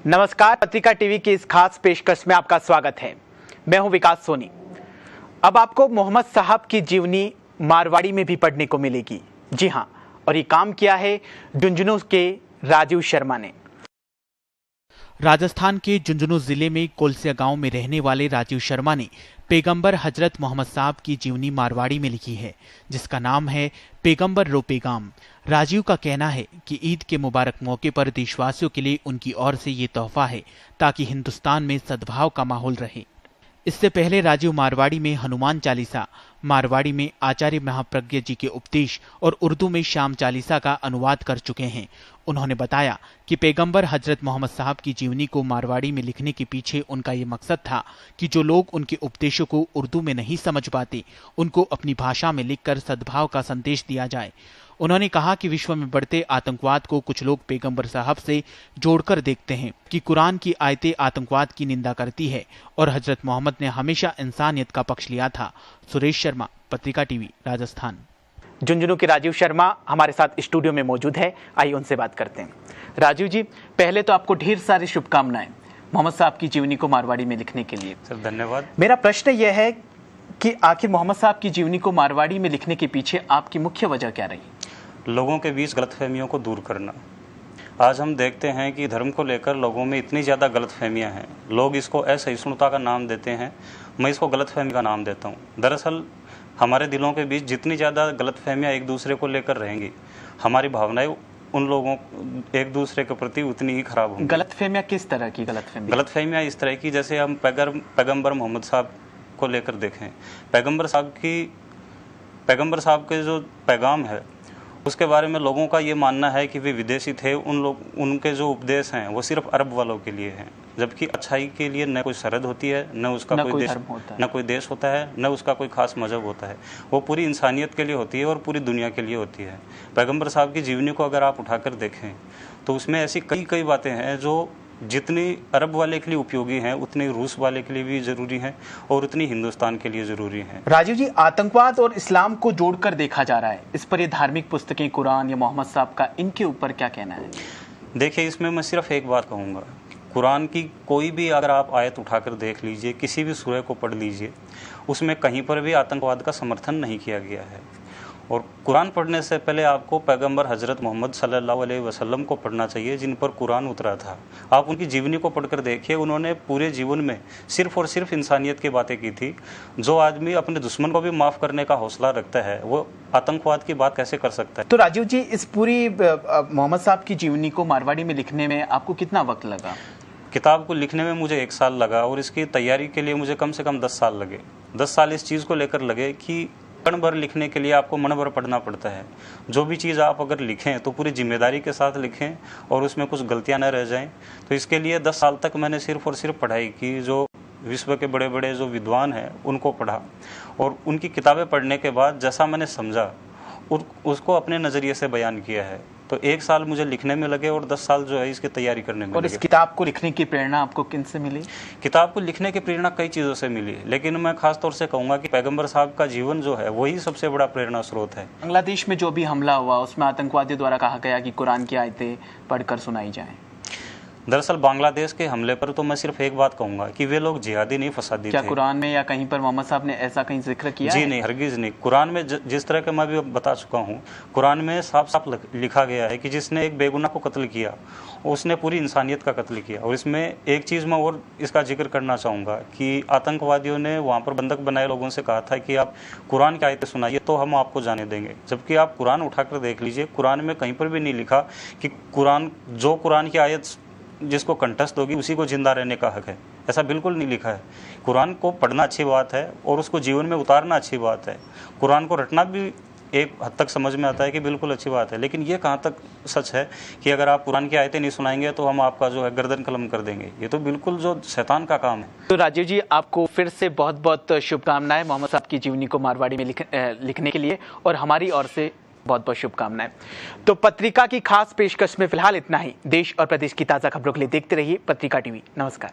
नमस्कार, पत्रिका टीवी की इस खास पेशकश में आपका स्वागत है। मैं हूं विकास सोनी। अब आपको मोहम्मद साहब की जीवनी मारवाड़ी में भी पढ़ने को मिलेगी। जी हां, और ये काम किया है झुंझुनू के राजीव शर्मा ने। राजस्थान के झुंझुनू जिले में कोलसिया गांव में रहने वाले राजीव शर्मा ने पैगंबर हजरत मोहम्मद साहब की जीवनी मारवाड़ी में लिखी है, जिसका नाम है पैगंबर रो पैगाम। राजीव का कहना है कि ईद के मुबारक मौके पर देशवासियों के लिए उनकी ओर से ये तोहफा है ताकि हिंदुस्तान में सद्भाव का माहौल रहे। इससे पहले राजीव मारवाड़ी में हनुमान चालीसा, मारवाड़ी में आचार्य महाप्रज्ञ जी के उपदेश और उर्दू में श्याम चालीसा का अनुवाद कर चुके हैं। उन्होंने बताया कि पैगंबर हजरत मोहम्मद साहब की जीवनी को मारवाड़ी में लिखने के पीछे उनका ये मकसद था कि जो लोग उनके उपदेशों को उर्दू में नहीं समझ पाते, उनको अपनी भाषा में लिखकर सद्भाव का संदेश दिया जाए। उन्होंने कहा कि विश्व में बढ़ते आतंकवाद को कुछ लोग पैगंबर साहब से जोड़कर देखते हैं कि कुरान की आयतें आतंकवाद की निंदा करती है और हजरत मोहम्मद ने हमेशा इंसानियत का पक्ष लिया था। सुरेश शर्मा, पत्रिका टीवी, राजस्थान। झुंझुनू के राजीव शर्मा हमारे साथ स्टूडियो में मौजूद है। आइए उनसे बात करते हैं। राजीव जी, पहले तो आपको ढेर सारी शुभकामनाएं मोहम्मद साहब की जीवनी को मारवाड़ी में लिखने के लिए। सर धन्यवाद। मेरा प्रश्न यह है कि आखिर मोहम्मद साहब की जीवनी को मारवाड़ी में लिखने के पीछे आपकी मुख्य वजह क्या रही? लोगों के बीच गलतफहमियों को दूर करना। आज हम देखते हैं कि धर्म को लेकर लोगों में इतनी ज़्यादा गलतफहमियां हैं। लोग इसको असहिष्णुता का नाम देते हैं, मैं इसको गलतफहमी का नाम देता हूं। दरअसल हमारे दिलों के बीच जितनी ज़्यादा गलतफहमियां एक दूसरे को लेकर रहेंगी, हमारी भावनाएं उन लोगों एक दूसरे के प्रति उतनी ही खराब होंगी। गलतफहमियां किस तरह की? गलतफहमियां इस तरह की, जैसे हम पैगंबर मोहम्मद साहब को लेकर देखें। पैगंबर साहब के जो पैगाम है उसके बारे में लोगों का ये मानना है कि वे विदेशी थे। उनके जो उपदेश हैं वो सिर्फ अरब वालों के लिए हैं, जबकि अच्छाई के लिए न कोई सरहद होती है, न उसका कोई देश होता है, न उसका कोई खास मजहब होता है। वो पूरी इंसानियत के लिए होती है और पूरी दुनिया के लिए होती है। पैगंबर साहब की जीवनी को अगर आप उठाकर देखें तो उसमें ऐसी कई बातें हैं जो जितनी अरब वाले के लिए उपयोगी हैं उतनी रूस वाले के लिए भी जरूरी हैं और उतनी हिंदुस्तान के लिए जरूरी हैं। राजीव जी, आतंकवाद और इस्लाम को जोड़कर देखा जा रहा है, इस पर ये धार्मिक पुस्तकें कुरान या मोहम्मद साहब का, इनके ऊपर क्या कहना है? देखिए, इसमें मैं सिर्फ एक बात कहूँगा, कुरान की कोई भी अगर आप आयत उठाकर देख लीजिए, किसी भी सूरह को पढ़ लीजिए, उसमें कहीं पर भी आतंकवाद का समर्थन नहीं किया गया है। और कुरान पढ़ने से पहले आपको पैगंबर हजरत मोहम्मद सल्लल्लाहु अलैहि वसल्लम को पढ़ना चाहिए, जिन पर कुरान उतरा था। आप उनकी जीवनी को पढ़कर देखिए, उन्होंने पूरे जीवन में सिर्फ और सिर्फ इंसानियत की बातें की थी। जो आदमी अपने दुश्मन को भी माफ़ करने का हौसला रखता है वो आतंकवाद की बात कैसे कर सकता है? तो राजीव जी, इस पूरी मोहम्मद साहब की जीवनी को मारवाड़ी में लिखने में आपको कितना वक्त लगा? किताब को लिखने में मुझे 1 साल लगा और इसकी तैयारी के लिए मुझे कम से कम 10 साल लगे। 10 साल इस चीज़ को लेकर लगे कि मन भर लिखने के लिए आपको मन भर पढ़ना पड़ता है। जो भी चीज़ आप अगर लिखें तो पूरी जिम्मेदारी के साथ लिखें और उसमें कुछ गलतियां न रह जाएं। तो इसके लिए 10 साल तक मैंने सिर्फ और सिर्फ पढ़ाई की। जो विश्व के बड़े बड़े जो विद्वान हैं उनको पढ़ा और उनकी किताबें पढ़ने के बाद जैसा मैंने समझा उसको अपने नज़रिए से बयान किया है। तो 1 साल मुझे लिखने में लगे और 10 साल जो है इसकी तैयारी करने में और लगे। इस किताब को लिखने की प्रेरणा आपको किन से मिली? किताब को लिखने की प्रेरणा कई चीज़ों से मिली, लेकिन मैं खास तौर से कहूँगा कि पैगंबर साहब का जीवन जो है वही सबसे बड़ा प्रेरणा स्रोत है। बांग्लादेश में जो भी हमला हुआ उसमें आतंकवादियों द्वारा कहा गया कि कुरान की आयतें पढ़कर सुनाई जाएं। दरअसल बांग्लादेश के हमले पर तो मैं सिर्फ एक बात कहूंगा कि वे लोग जिहादी नहीं फसादी थे। क्या कुरान में या कहीं पर मोहम्मद साहब ने ऐसा कहीं जिक्र किया? जी नहीं, हरगिज नहीं। कुरान में जिस तरह का मैं भी बता चुका हूँ, कुरान में साफ साफ लिखा गया है कि जिसने एक बेगुनाह को कत्ल किया उसने पूरी इंसानियत का कत्ल किया। और इसमें एक चीज़ मैं और इसका जिक्र करना चाहूँगा कि आतंकवादियों ने वहाँ पर बंधक बनाए लोगों से कहा था कि आप कुरान की आयतें सुनाइए तो हम आपको जाने देंगे। जबकि आप कुरान उठाकर देख लीजिए, कुरान में कहीं पर भी नहीं लिखा कि कुरान की आयत जिसको कंठस्थ होगी उसी को जिंदा रहने का हक है। ऐसा बिल्कुल नहीं लिखा है। कुरान को पढ़ना अच्छी बात है और उसको जीवन में उतारना अच्छी बात है। कुरान को रटना भी एक हद तक समझ में आता है कि बिल्कुल अच्छी बात है, लेकिन ये कहाँ तक सच है कि अगर आप कुरान की आयतें नहीं सुनाएंगे तो हम आपका जो है गर्दन कलम कर देंगे? ये तो बिल्कुल जो शैतान का काम है। तो राजीव जी, आपको फिर से बहुत बहुत शुभकामनाएं मोहम्मद साहब की जीवनी को मारवाड़ी में लिखने के लिए, और हमारी ओर से बहुत बहुत शुभकामनाएं। तो पत्रिका की खास पेशकश में फिलहाल इतना ही। देश और प्रदेश की ताज़ा खबरों के लिए देखते रहिए पत्रिका टीवी। नमस्कार।